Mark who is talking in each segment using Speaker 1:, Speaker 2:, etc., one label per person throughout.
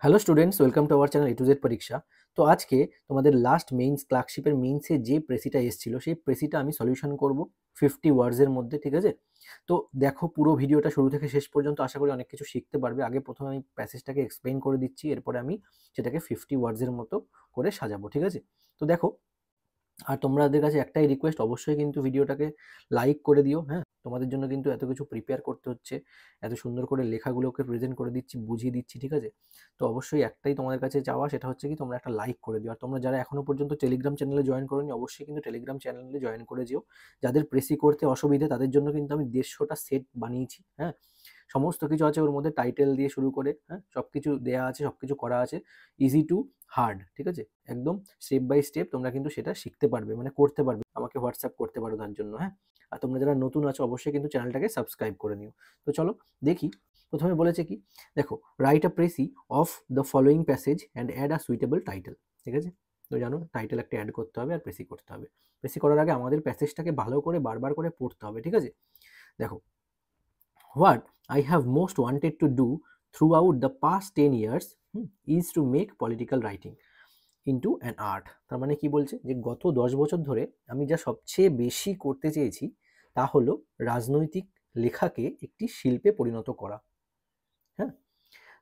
Speaker 1: Hello students, welcome to our channel A to Z পরীক্ষা। তো আজকে তোমাদের লাস্ট মেইনস ক্লার্কশিপের মেইনসে যে প্রেসিটা এসেছিল সেই প্রেসিটা আমি সলিউশন করব 50 ওয়ার্ডসের মধ্যে, ঠিক আছে? তো দেখো পুরো ভিডিওটা শুরু থেকে শেষ পর্যন্ত, আশা করি অনেক কিছু শিখতে পারবে। আগে প্রথমে আমি প্যাসেজটাকে এক্সপ্লেইন করে দিচ্ছি, এরপরে আমি সেটাকে 50 ওয়ার্ডসের মতো করে সাজাবো, ঠিক আছে? তো দেখো, আর তোমাদের কাছে একটাই রিকোয়েস্ট, অবশ্যই কিন্তু ভিডিওটাকে লাইক করে দিও। হ্যাঁ, তোমাদের জন্য কিন্তু এত কিছু প্রিপেয়ার করতে হচ্ছে, এত সুন্দর করে লেখাগুলোকে প্রেজেন্ট করে দিচ্ছি, বুঝিয়ে দিচ্ছি, ঠিক আছে? তো অবশ্যই একটাই তোমাদের কাছে চাওয়া, সেটা হচ্ছে কি তোমরা একটা লাইক করে দিও। আর তোমরা যারা এখনো পর্যন্ত টেলিগ্রাম চ্যানেলে জয়েন করোনি, অবশ্যই কিন্তু টেলিগ্রাম চ্যানেলে জয়েন করে যেও। যাদের প্রেসি করতে অসুবিধে তাদের জন্য কিন্তু আমি 150টা সেট বানিয়েছি। হ্যাঁ, সমস্ত কিছু আছে ওর মধ্যে, টাইটেল দিয়ে শুরু করে, হ্যাঁ, সব কিছু দেয়া আছে, সব কিছু করা আছে, ইজি টু হার্ড, ঠিক আছে? একদম স্টেপ বাই স্টেপ তোমরা কিন্তু সেটা শিখতে পারবে, মানে করতে পারবে। আমাকে হোয়াটসঅ্যাপ করতে পারো তার জন্য। হ্যাঁ, আর তোমরা যারা নতুন আছো অবশ্যই কিন্তু চ্যানেলটাকে সাবস্ক্রাইব করে নিও। তো চলো দেখি, প্রথমে বলেছে কি, দেখো, write a precis of the following passage and add a suitable title, ঠিক আছে? তো জানো টাইটেল একটা অ্যাড করতে হবে আর প্রেসি করতে হবে। প্রেসি করার আগে আমাদের প্যাসেজটাকে ভালো করে বারবার করে পড়তে হবে, ঠিক আছে? দেখো, what I have most wanted to do throughout the past 10 years is to make political writing into an art। তার মানে কি বলছে, যে গত 10 বছর ধরে আমি যা সবচেয়ে বেশি করতে চেয়েছি তা হলো রাজনৈতিক লেখাকে একটি শিল্পে পরিণত করা। হ্যাঁ,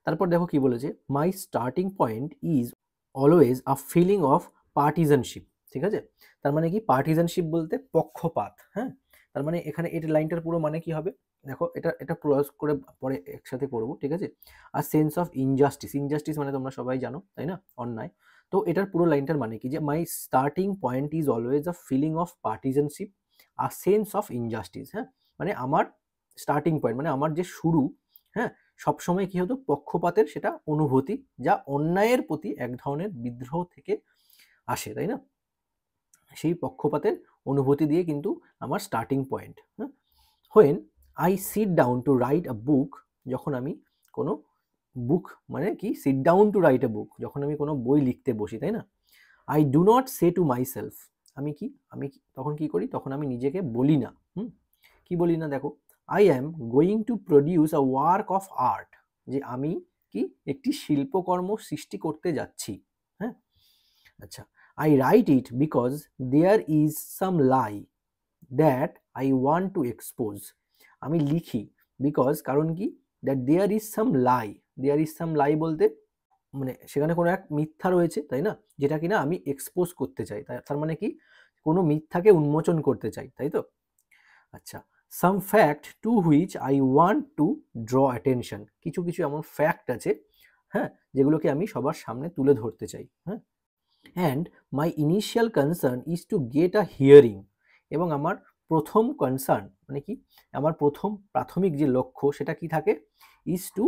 Speaker 1: তারপর দেখো কি বলেছে, my starting point is always a feeling of partisanship, ঠিক আছে? তার মানে কি, পার্টিজানশিপ বলতে পক্ষপাত। হ্যাঁ, তার মানে এখানে এই লাইনটার পুরো মানে কি হবে, দেখো এটা এটা ক্লোজ করে পরে একসাথে করবো, ঠিক আছে? আর সেন্স অফ ইনজাস্টিস, ইনজাস্টিস মানে তোমরা সবাই জানো তাই না, অন্যায়। তো এটার পুরো লাইনটার মানে কি, যে my starting point is always a feeling of partisanship আর সেন্স অফ ইনজাস্টিস। হ্যাঁ, মানে আমার স্টার্টিং পয়েন্ট মানে আমার যে শুরু, হ্যাঁ, সবসময় কি হতো, পক্ষপাতের সেটা অনুভূতি, যা অন্যায়ের প্রতি এক ধরনের বিদ্রোহ থেকে আসে, তাই না? সেই পক্ষপাতের অনুভূতি দিয়ে কিন্তু আমার স্টার্টিং পয়েন্ট। হ্যাঁ, when I sit down to write a book, যখন আমি কোনো বুক মানে কি, sit down to write a book, যখন আমি কোনো বই লিখতে বসি, তাই না? I do not say to myself, তখন কি করি, তখন আমি নিজেকে বলি না। কি বলি না, দেখো, I am going to produce a work of art, যে আমি কি একটি শিল্পকর্ম সৃষ্টি করতে যাচ্ছি। হ্যাঁ, আচ্ছা, I write it because there is some lie that I want to expose. আমি লিখি বিকজ, কারণ কি, that there is some lie, there is some lie বলতে মানে সেখানে কোনো এক মিথ্যা রয়েছে, তাই না, যেটা কিনা আমি এক্সপোজ করতে চাই। তার মানে কি, কোনো মিথ্যাকে উন্মোচন করতে চাই, তাই তো? আচ্ছা, some fact to which I want to draw attention, কিছু কিছু এমন ফ্যাক্ট আছে, হ্যাঁ, যেগুলোকে আমি সবার সামনে তুলে ধরতে চাই। হ্যাঁ, and my initial concern is to get a hearing, এবং আমার প্রথম কনসার্ন মানে কি, আমার প্রাথমিক যে লক্ষ্য সেটা কি থাকে, is to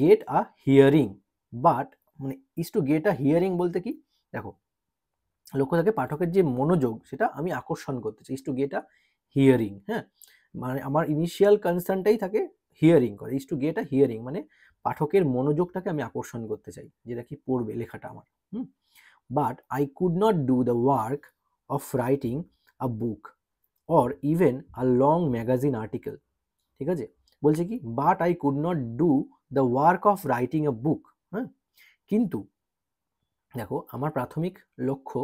Speaker 1: get a hearing. But মানে is to get a hearing বলতে কি, দেখো, লক্ষ্য থাকে পাঠকের যে মনোযোগ সেটা আমি আকর্ষণ করতে চাই, is to get a hearing. হ্যাঁ, মানে আমার ইনিশিয়াল কনসার্নটাই থাকে হিয়ারিং করে, is to get a hearing মানে পাঠকের মনোযোগটাকে আমি আকর্ষণ করতে চাই, যেটা কি পড়বে লেখাটা আমার। But I could not do the work of writing a book or even a long magazine article, ঠিক আছে? বলছে কি, but I could not do the work of writing a book. হ্যাঁ, কিন্তু দেখো, আমার প্রাথমিক লক্ষ্য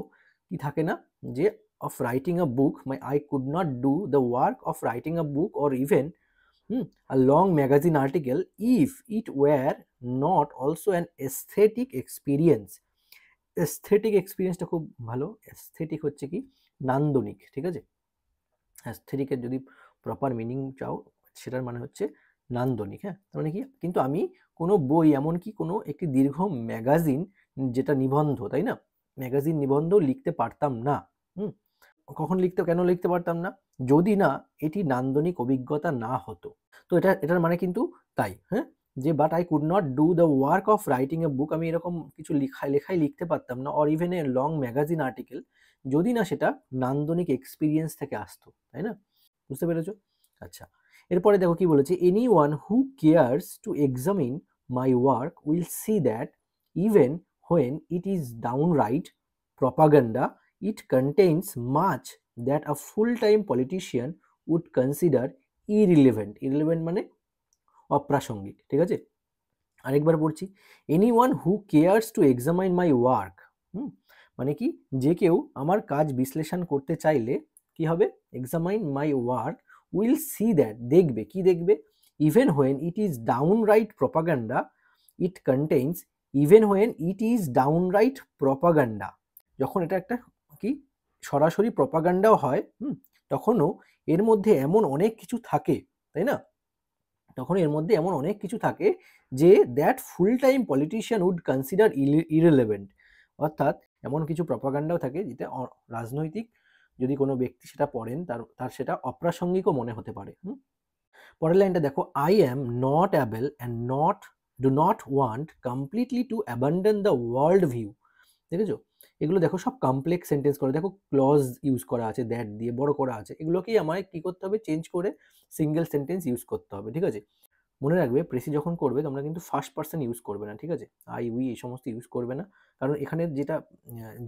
Speaker 1: কি থাকে না, যে of writing a book, I could not do the work of writing a book or even a long magazine article if it were not also an aesthetic experience। aesthetic experience-টা খুব ভালো। aesthetic হচ্ছে কি, নান্দনিক, ঠিক আছে? aesthetic-এর যদি প্রপার মিনিং চাও, সেটার মানে হচ্ছে নান্দনিক। হ্যাঁ, তার মানে কি, কিন্তু আমি কোনো বই, এমনকি কোনো একটি দীর্ঘ ম্যাগাজিন, যেটা নিবন্ধ, তাই না, ম্যাগাজিন নিবন্ধ লিখতে পারতাম না। কেন লিখতে পারতাম না, যদি না এটি নান্দনিক অভিজ্ঞতা না হতো। তো এটার মানে কিন্তু তাই। হ্যাঁ, যে but I could not do the work of writing a book, আমি এরকম কিছু লেখাই লিখতে পারতাম না, or even a long magazine article, যদি না সেটা নান্দনিক এক্সপিরিয়েন্স থেকে আসতো, তাই না? বুঝতে পেরেছো? আচ্ছা, এরপরে দেখো কি বলেছে, anyone who cares to examine my work will see that even when it is downright propaganda, it contains much that a full-time politician would consider irrelevant। irrelevant মানে অপ্রাসঙ্গিক, ঠিক আছে? আরেকবার পড়ছি, anyone who cares to examine my work. মানে কি, যে কেউ আমার কাজ বিশ্লেষণ করতে চাইলে কি হবে, examine my work will see that, দেখবে, কি দেখবে, even when it is downright propaganda it contains, even when it is downright propaganda, যখন এটা একটা কি সরাসরি প্রপাগান্ডাও হয়, তখনও এর মধ্যে এমন অনেক কিছু থাকে, তাই না, তখন এর মধ্যে এমন অনেক কিছু থাকে যে that full time politician would consider irrelevant, অর্থাৎ এমন কিছু প্রপাগান্ডাও থাকে যেটা রাজনৈতিক যদি কোনো ব্যক্তি সেটা পড়েন তার সেটা অপ্রাসঙ্গিকও মনে হতে পারে। পরের লাইনটা দেখো, I am not able and do not want completely two abandon the world view. দেখেছো, এগুলো দেখো সব কমপ্লেক্স সেন্টেন্স করে, দেখো ক্লজ ইউজ করা আছে, দ্যাট দিয়ে বড় করা আছে, এগুলোকেই আমায় কি করতে হবে, চেঞ্জ করে সিঙ্গেল সেন্টেন্স ইউজ করতে হবে, ঠিক আছে। মনে রাখবে, প্রেসি যখন করবে তোমরা কিন্তু ফার্স্ট পার্সন ইউজ করবে না, ঠিক আছে, আই উই এই সমস্ত ইউজ করবে না, কারণ এখানে যেটা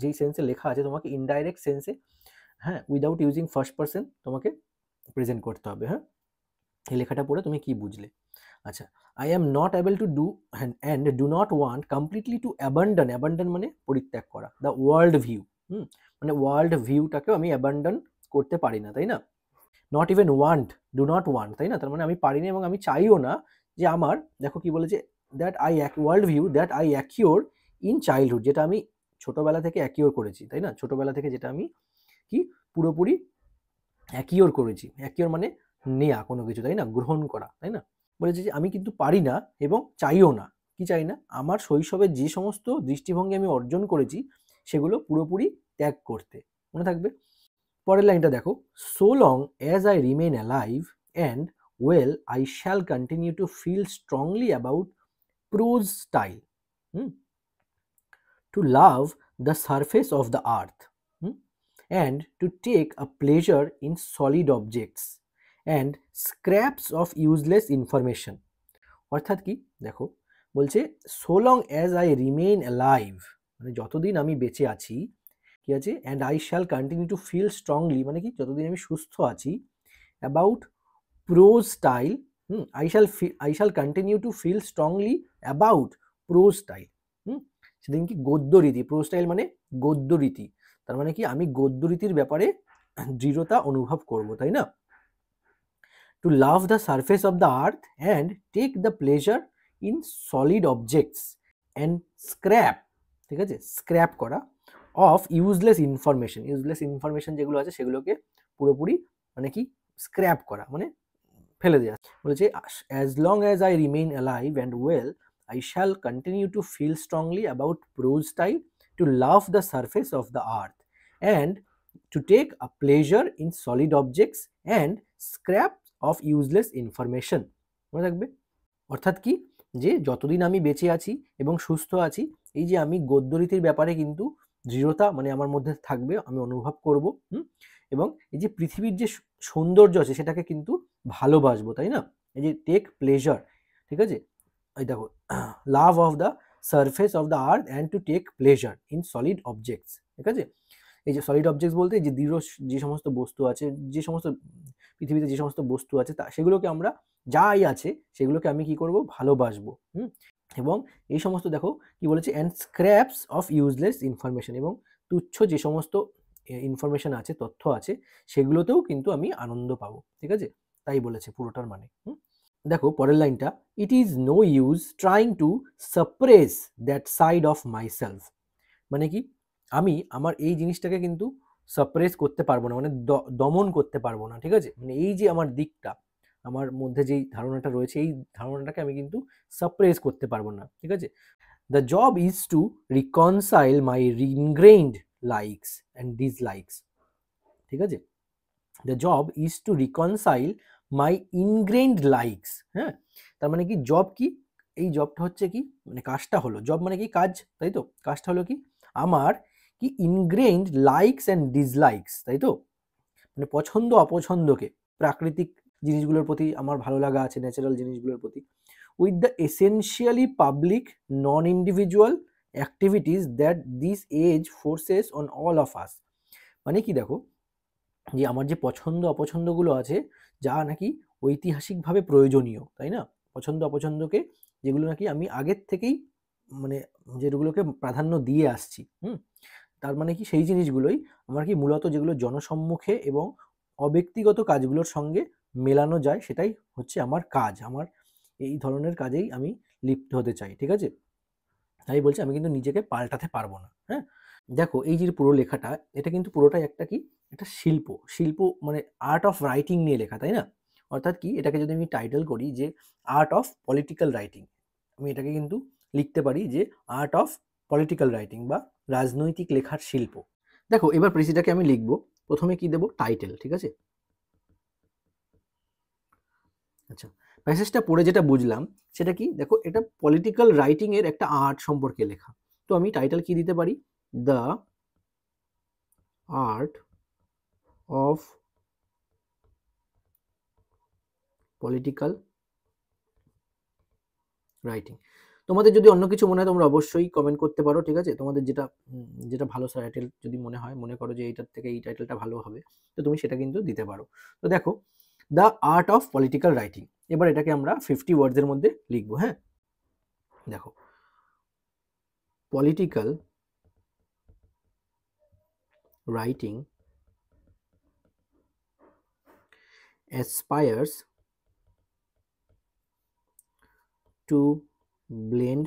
Speaker 1: যেই সেন্সে লেখা আছে তোমাকে ইনডাইরেক্ট সেন্সে, হ্যাঁ, উইদাউট ইউজিং ফার্স্ট পার্সন তোমাকে প্রেজেন্ট করতে হবে। হ্যাঁ, এই লেখাটা পড়ে তুমি কি বুঝলে? আচ্ছা, I am not able to do and do not want completely two abandon, abandon মানে পরিত্যাগ করা, দ্য ওয়ার্ল্ড ভিউ, মানে ওয়ার্ল্ড ভিউটাকেও আমি অ্যাবান্ডন করতে পারি না, তাই না, not even want, do not want, তাই না, তার মানে আমি পারি না এবং আমি চাইও না যে আমার, দেখো কি বলেছে, that I world view that I acquire in childhood, যেটা আমি ছোটবেলা থেকে অ্যাকিওর করেছি, তাই না, ছোটবেলা থেকে যেটা আমি কি পুরোপুরি অ্যাকিওর করেছি, অ্যাকিওর মানে নেয়া কোনো কিছু, তাই না, গ্রহণ করা, তাই না, বলেছে যে আমি কিন্তু পারি না এবং চাইও না, কি চাই না, আমার শৈশবের যে সমস্ত দৃষ্টিভঙ্গি আমি অর্জন করেছি সেগুলো পুরোপুরি ত্যাগ করতে, মনে থাকবে। পরের লাইনটা দেখো, so long as I remain alive and well I shall continue to feel strongly about prose style, to love the surface of the earth, and to take a pleasure in solid objects and scraps of useless information। অর্থাৎ কি, দেখো বলছে so long as I remain alive, মানে যতদিন আমি বেঁচে আছি, কি আছে, and I shall continue to feel strongly, মানে কি যতদিন আমি সুস্থ আছি, about prose style, I shall continue to feel strongly about prose style, সেদিন কি গদ্য রীতি, prose style মানে গদ্য রীতি, তার মানে কি আমি গদ্য রীতির ব্যাপারে দৃঢ়তা অনুভব করব, তাই না, to love the surface of the earth and take the pleasure in solid objects and scrap, ঠিক আছে, স্ক্র্যাপ করা, অফ ইউজলেস ইনফরমেশন যেগুলো আছে সেগুলোকে পুরোপুরি মানে কি স্ক্র্যাপ করা, মানে ফেলে দেওয়া, বলেছে as long as I remain alive and well I shall continue to feel strongly about prose style, to love the surface of the earth and to take a pleasure in solid objects and scraps of useless information। মনে রাখবে, অর্থাৎ কি, যে যতদিন আমি বেঁচে আছি এবং সুস্থ আছি, এই যে আমি গদ্যরীতির ব্যাপারে কিন্তু দৃঢ়তা মানে আমার মধ্যে থাকবে, আমি অনুভব করব, এবং এই যে পৃথিবীর যে সৌন্দর্য আছে সেটাকে কিন্তু ভালোবাসবো, তাই না, এই যে টেক প্লেজার, ঠিক আছে, এই দেখো, love of the surface of the earth and to take pleasure in solid objects, ঠিক আছে, এই যে সলিড অবজেক্টস বলতে যে দৃঢ় যে সমস্ত বস্তু আছে, যে সমস্ত পৃথিবীতে যে সমস্ত বস্তু আছে সেগুলোকে আমরা যাই আছে সেগুলোকে আমি কি করব, ভালোবাসবো, এবং এই সমস্ত দেখো কি বলেছে, and scraps of useless information, এবং তুচ্ছ যে সমস্ত ইনফরমেশন আছে, তথ্য আছে, সেগুলোতেও কিন্তু আমি আনন্দ পাবো, ঠিক আছে, তাই বলেছে পুরোটার মানে। দেখো পরের লাইনটা, it is no use trying to suppress that side of myself, মানে কি আমি আমার এই জিনিসটাকে কিন্তু সাপ্রেস করতে পারবো না, মানে দমন করতে পারবো না, ঠিক আছে, মানে এই যে আমার দিকটা, আমার মধ্যে যেই ধারণাটা রয়েছে এই ধারণাটাকে আমি কিন্তু সাপ্রেস করতে পারবো না, ঠিক আছে, the job is to reconcile my ingrained likes and dislikes, ঠিক আছে, the job is to reconcile my ingrained likes, হ্যাঁ, তার মানে কি জব কি, এই জবটা হচ্ছে কি, মানে কাজটা হলো, জব মানে কি কাজ, তাই তো, কাজটা হলো কি আমার কি ইনগ্রেইনড লাইকস অ্যান্ড ডিসলাইকস, তাই তো, মানে পছন্দ অপছন্দকে, প্রাকৃতিক জিনিসগুলোর প্রতি আমার ভালো লাগা আছে, ন্যাচারাল জিনিসগুলোর প্রতি, with the essentially public non individual activities that this age forces on all of us, মানে কি দেখো, যে আমার যে পছন্দ অপছন্দগুলো আছে যা নাকি ঐতিহাসিকভাবে প্রয়োজনীয়, তাই না, পছন্দ অপছন্দকে যেগুলো নাকি আমি আগের থেকেই মানে যেগুলোকে প্রাধান্য দিয়ে আসছি। তার মানে কি সেই জিনিসগুলোই আমার কি মূলত যেগুলো জনসম্মুখে এবং অব্যক্তিগত কাজগুলোর সঙ্গে মেলানো যায়, সেটাই হচ্ছে আমার কাজ। আমার এই ধরনের কাজেই আমি লিপ্ত হতে চাই, ঠিক আছে? তাই বলছি আমি কিন্তু নিজেকে পাল্টাতে পারবো না, হ্যাঁ? দেখো এই যে পুরো লেখাটা, এটা কিন্তু পুরোটাই একটা কি, একটা শিল্প মানে আর্ট অফ রাইটিং নিয়ে লেখা, তাই না? অর্থাৎ কি, এটাকে যদি আমি টাইটেল করি যে আর্ট অফ পলিটিক্যাল রাইটিং, আমি এটাকে কিন্তু লিখতে পারি যে আর্ট অফ পলিটিক্যাল রাইটিং বা রাজনৈতিক লেখার শিল্প। দেখো এবার প্রেসিটাকে আমি লিখবো, প্রথমে কি দেবো, টাইটেল, ঠিক আছে? আচ্ছা, প্যাসেজটা পড়ে যেটা বুঝলাম সেটা কি, দেখো এটা পলিটিক্যাল রাইটিং এর একটা আর্ট সম্পর্কে লেখা। তো আমি টাইটেল কি দিতে পারি, the art of political writing. তোমাদের যদি অন্য কিছু মনে হয় তোমরা অবশ্যই কমেন্ট করতে পারো, ঠিক আছে? তোমাদের যেটা যেটা ভালো টাইটেল যদি মনে হয়, মনে করো যে এইটার থেকে এই টাইটেলটা ভালো হবে, তো তুমি সেটা কিন্তু দিতে পারো। তো দেখো the art of political writing, এবার এটাকে আমরা 50 ওয়ার্ডসের মধ্যে লিখবো। হ্যাঁ, দেখো political writing aspires to blend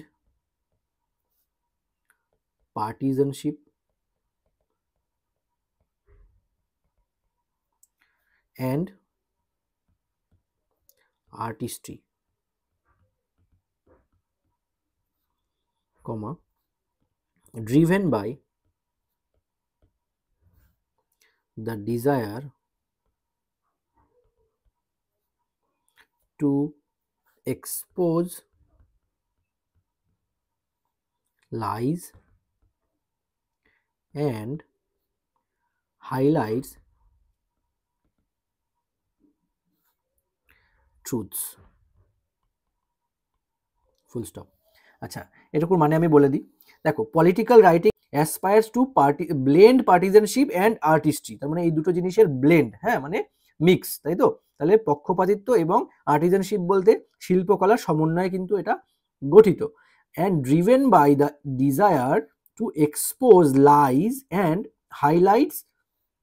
Speaker 1: partisanship and artistry, comma, driven by the desire to expose lies and highlights truths, full stop. আচ্ছা, এটুকুর মানে আমি বলে দিই। দেখো political writing aspires to blend partisanship and artistry, তার মানে এই দুটো জিনিসের ব্লেন্ড, হ্যাঁ, মানে মিক্স, তাই তো? তাহলে পক্ষপাতিত্ব এবং আর্টিজানশিপ বলতে শিল্পকলার সমন্বয়ে কিন্তু এটা গঠিত। And driven by the desire to expose lies and highlights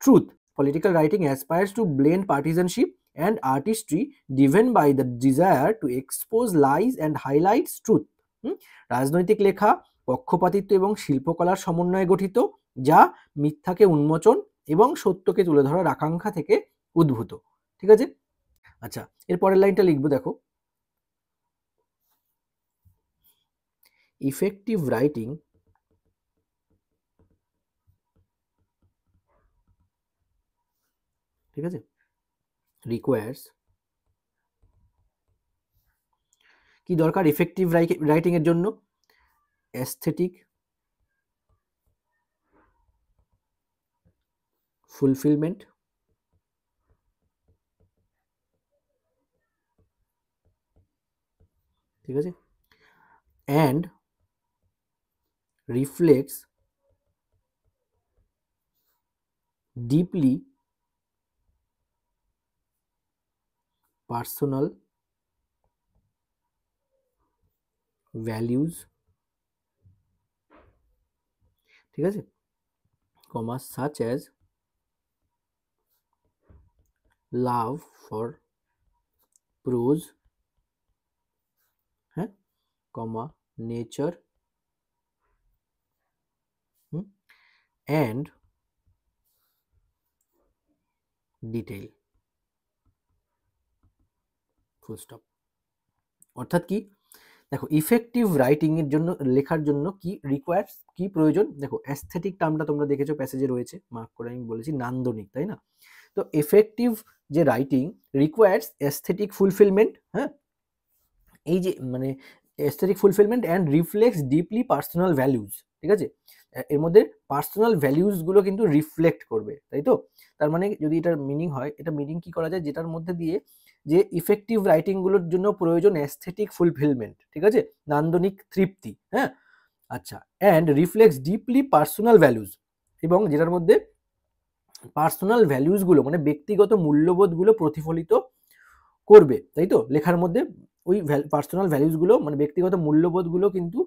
Speaker 1: truth. Political writing aspires to blend partisanship and artistry driven by the desire to expose lies and highlights truth। রাজনৈতিক লেখা পক্ষপাতিত্ব এবং শিল্পকলার সমন্বয়ে গঠিত, যা মিথ্যাকে উন্মোচন এবং সত্যকে তুলে ধরার আকাঙ্ক্ষা থেকে উদ্ভূত, ঠিক আছে? আচ্ছা, এর পরের লাইনটা লিখবো, দেখো ইফেক্টিভ রাইটিং ঠিক আছে রিকোয়ার্স, কি দরকার ইফেক্টিভ রাইটিং এর জন্য, অ্যাস্থেটিক ফুলফিলমেন্ট, ঠিক আছে, and reflects deeply personal values, ঠিক আছে, comma such as love for prose, হ্যাঁ, comma nature and detail, full stop. অর্থাৎ কি, দেখো ইফেক্টিভ রাইটিং এর জন্য, লেখার জন্য কি রিকোয়ার্স, কি প্রয়োজন, দেখো অ্যাস্থেটিক টার্মটা তোমরা দেখেছো প্যাসেজে রয়েছে, মার্ক করে আমি বলেছি নান্দনিক, তাই না? তো এফেক্টিভ যে রাইটিং রিকোয়ার্স অ্যাস্থেটিক ফুলফিলমেন্ট, হ্যাঁ, এই যে মানে aesthetic fulfilment and reflects deeply personal values, ঠিক আছে? এর মধ্যে পার্সোনাল ভ্যালুজগুলো কিন্তু রিফ্লেক্ট করবে, তাই তো? তার মানে যদি এটার মিনিং হয়, এটা মিনিং কি করা যায়, যেটার মধ্যে দিয়ে যে ইফেক্টিভ রাইটিংগুলোর জন্য প্রয়োজন অ্যাস্থেটিক ফুলফিলমেন্ট, ঠিক আছে, নান্দনিক তৃপ্তি, হ্যাঁ, আচ্ছা, and reflects deeply personal values, এবং যেটার মধ্যে পার্সোনাল ভ্যালুজগুলো মানে ব্যক্তিগত মূল্যবোধগুলো প্রতিফলিত করবে, তাই তো? লেখার মধ্যে ওই পার্সোনাল ভ্যালুসগুলো মানে ব্যক্তিগত মূল্যবোধগুলো কিন্তু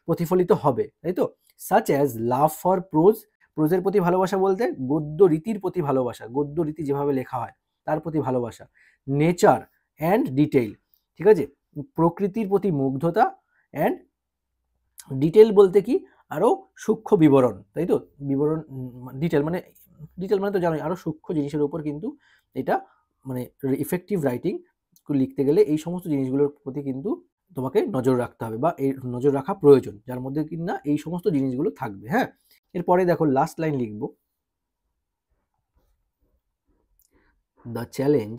Speaker 1: প্রতিফলিত হবে, তাই তো? Such as love for prose, প্রোজের প্রতি ভালোবাসা বলতে গদ্য রীতির প্রতি ভালোবাসা, গদ্য রীতি যেভাবে লেখা হয় তার প্রতি ভালোবাসা। নেচার অ্যান্ড ডিটেইল, ঠিক আছে, প্রকৃতির প্রতি মুগ্ধতা, অ্যান্ড ডিটেল বলতে কি আরো সূক্ষ্ম বিবরণ, তাই তো? বিবরণ ডিটেল মানে তো জানোই আরো সূক্ষ্ম জিনিসের উপর কিন্তু এটা মানে ইফেক্টিভ রাইটিং লিখতে গেলে এই সমস্ত জিনিসগুলোর প্রতি কিন্তু তোমাকে নজর রাখতে হবে বা এই নজর রাখা প্রয়োজন, যার মধ্যে কিনা এই সমস্ত জিনিসগুলো থাকবে। হ্যাঁ, এরপরে দেখো লাস্ট লাইন লিখবো, the challenge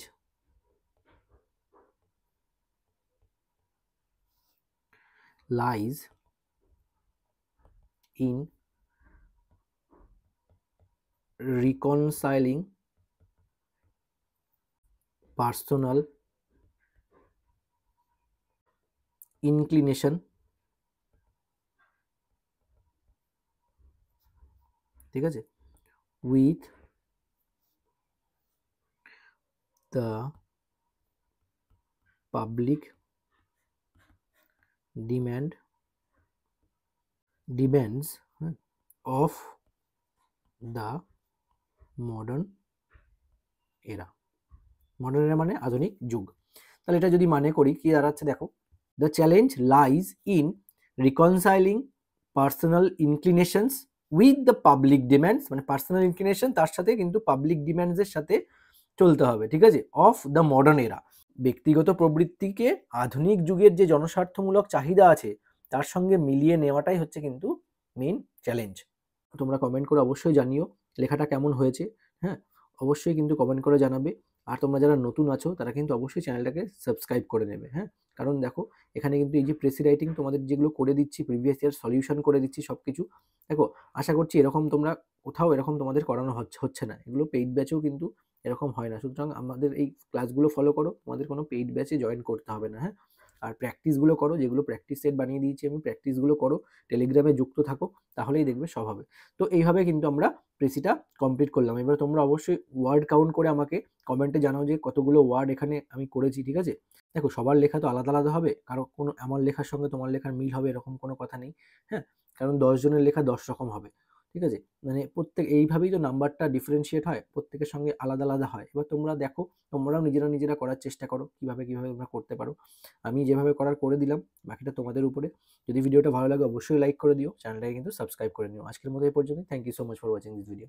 Speaker 1: lies in reconciling personal inclination, ঠিক আছে, with the public demands of the modern era। Modern এরা মানে আধুনিক যুগ। তাহলে এটা যদি মানে করি কি দাঁড়াচ্ছে দেখো, the challenge lies in reconciling personal inclinations with the public demands, মানে পার্সোনাল ইনক্লিনেশন তার সাথে কিন্তু পাবলিক ডিম্যান্ডসের সাথে চলতে হবে, ঠিক আছে, অফ দ্য মডার্ন এরা। ব্যক্তিগত প্রবৃত্তিকে আধুনিক যুগের যে জনস্বার্থমূলক চাহিদা আছে তার সঙ্গে মিলিয়ে নেওয়াটাই হচ্ছে কিন্তু মেইন চ্যালেঞ্জ। তোমরা কমেন্ট করে অবশ্যই জানিও লেখাটা কেমন হয়েছে। হ্যাঁ, অবশ্যই কিন্তু কমেন্ট করে জানাবে। আর তোমরা যারা নতুন আছো তারা কিন্তু অবশ্যই চ্যানেলটাকে সাবস্ক্রাইব করে নেবে। হ্যাঁ, কারণ দেখো এখানে কিন্তু এই যে প্রেসি রাইটিং তোমাদের যেগুলো করে দিচ্ছি, প্রিভিয়াস ইয়ার সলিউশন করে দিচ্ছি সব কিছু, দেখো আশা করছি এরকম তোমরা কোথাও এরকম তোমাদের করানো হচ্ছে না, এগুলো পেইড ব্যাচেও কিন্তু এরকম হয় না। সুতরাং আমাদের এই ক্লাসগুলো ফলো করো, তোমাদের কোনো পেইড ব্যাচে জয়েন করতে হবে না। হ্যাঁ, আর প্র্যাকটিসগুলো করো, যেগুলো প্র্যাকটিস সেট বানিয়ে দিয়েছি আমি, প্র্যাকটিসগুলো করো, টেলিগ্রামে যুক্ত থাকো, তাহলেই দেখবে সব হবে। তো এইভাবে কিন্তু আমরা প্রেসিটা কমপ্লিট করলাম। এবার তোমরা অবশ্যই ওয়ার্ড কাউন্ট করে আমাকে কমেন্টে জানাও যে কতগুলো ওয়ার্ড এখানে আমি করেছি, ঠিক আছে? দেখো সবার লেখা তো আলাদা আলাদা হবে, কারো কোনো আমার লেখার সঙ্গে তোমার লেখার মিল হবে এরকম কোনো কথা নেই। হ্যাঁ, কারণ 10 জনের লেখা 10 রকম হবে, ঠিক আছে? মানে প্রত্যেক এইভাবেই তো নাম্বারটা ডিফারেন্সিয়েট হয়, প্রত্যেকের সঙ্গে আলাদা আলাদা হয়। এবার তোমরা দেখো, তোমরাও নিজেরা করার চেষ্টা করো কিভাবে তোমরা করতে পারো। আমি যেভাবে করার করে দিলাম, বাকিটা তোমাদের উপরে। যদি ভিডিওটা ভালো লাগে অবশ্যই লাইক করে দিও, চ্যানেলটাকে কিন্তু সাবস্ক্রাইব করে নিও। আজকের মতো এই পর্যন্ত। Thank you so much for watching this video.